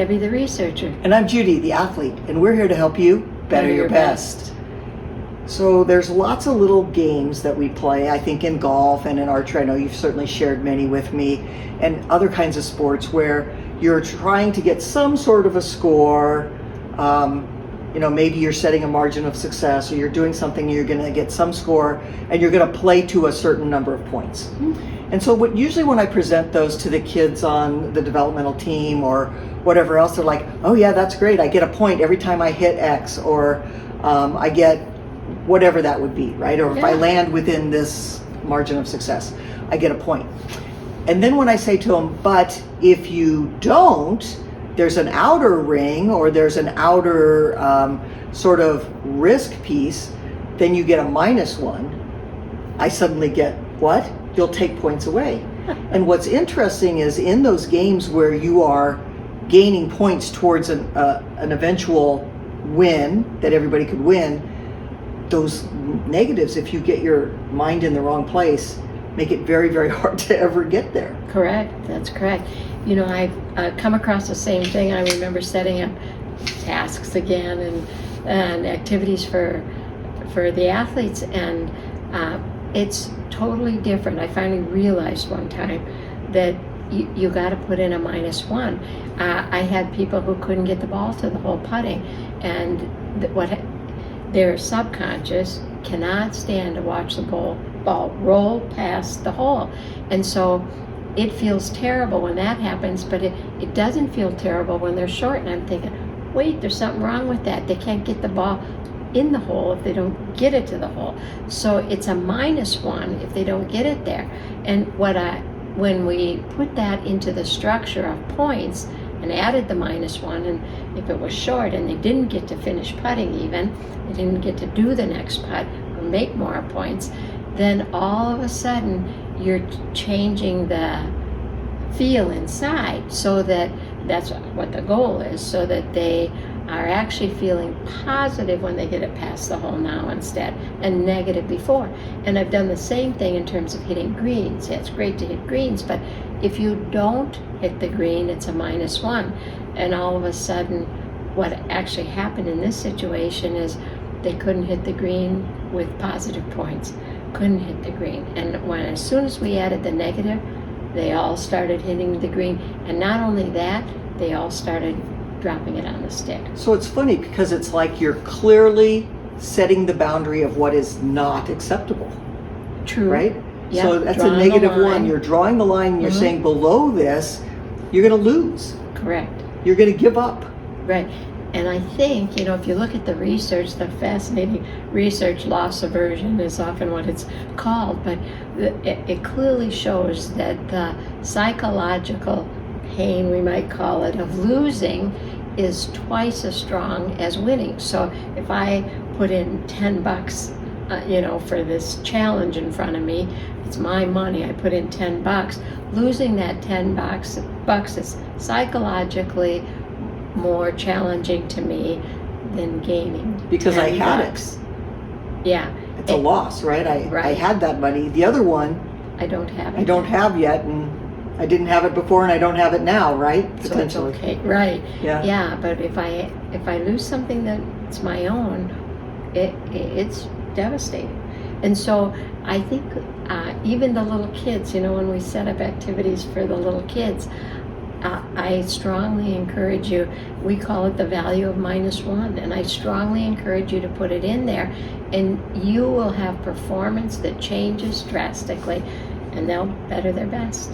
Debbie, the researcher. And I'm Judy, the athlete, and we're here to help you better your best. So there's lots of little games that we play, I think, in golf and in archery. I know you've certainly shared many with me, and other kinds of sports where you're trying to get some sort of a score. Maybe you're setting a margin of success, or you're doing something, you're going to get some score, and you're going to play to a certain number of points. Mm-hmm. And so usually when I present those to the kids on the developmental team or whatever else, they're like, oh yeah, that's great. I get a point every time I hit X, or I get whatever that would be, right? Or if I land within this margin of success, I get a point. And then when I say to them, but if you don't, there's an outer ring, or there's an outer sort of risk piece, then you get a -1. I suddenly get, what? You'll take points away. And what's interesting is in those games where you are gaining points towards an eventual win that everybody could win, those negatives, if you get your mind in the wrong place, make it very, very hard to ever get there. Correct. That's correct. I've come across the same thing. I remember setting up tasks again and activities for the athletes, and it's totally different. I finally realized one time that you got to put in a -1. I had people who couldn't get the ball to the hole putting, and their subconscious cannot stand to watch the ball roll past the hole, and so it feels terrible when that happens, but it doesn't feel terrible when they're short. And I'm thinking, wait, there's something wrong with that. They can't get the ball in the hole if they don't get it to the hole. So it's a -1 if they don't get it there. And when we put that into the structure of points and added the -1, and if it was short and they didn't get to finish putting even, they didn't get to do the next putt or make more points, then all of a sudden you're changing the feel inside, so that's what the goal is, so that they are actually feeling positive when they get it past the hole now instead, and negative before. And I've done the same thing in terms of hitting greens. Yeah, it's great to hit greens, but if you don't hit the green, it's a -1. And all of a sudden, what actually happened in this situation is they couldn't hit the green with positive points, couldn't hit the green. And as soon as we added the negative, they all started hitting the green. And not only that, they all started dropping it on the stick. So it's funny because it's like you're clearly setting the boundary of what is not acceptable. True. Right? Yep. So that's Drawing a -1. line. You're drawing the line, and you're saying below this, you're going to lose. Correct. You're going to give up. Right. And I think, if you look at the research, the fascinating research, loss aversion is often what it's called, but it clearly shows that the psychological pain, we might call it, of losing is twice as strong as winning. So if I put in $10, for this challenge in front of me, it's my money, I put in $10, losing that $10 is psychologically more challenging to me than gaining because I had $10. it. Yeah. It's a loss, right? I had that money. The other one, I don't have it. I don't have yet, and I didn't have it before, and I don't have it now, right? Potentially. So it's okay, right? Yeah. Yeah, but if I lose something that's my own, it's devastating. And so I think even the little kids, when we set up activities for the little kids, I strongly encourage you, we call it the value of -1, and I strongly encourage you to put it in there, and you will have performance that changes drastically, and they'll better their best.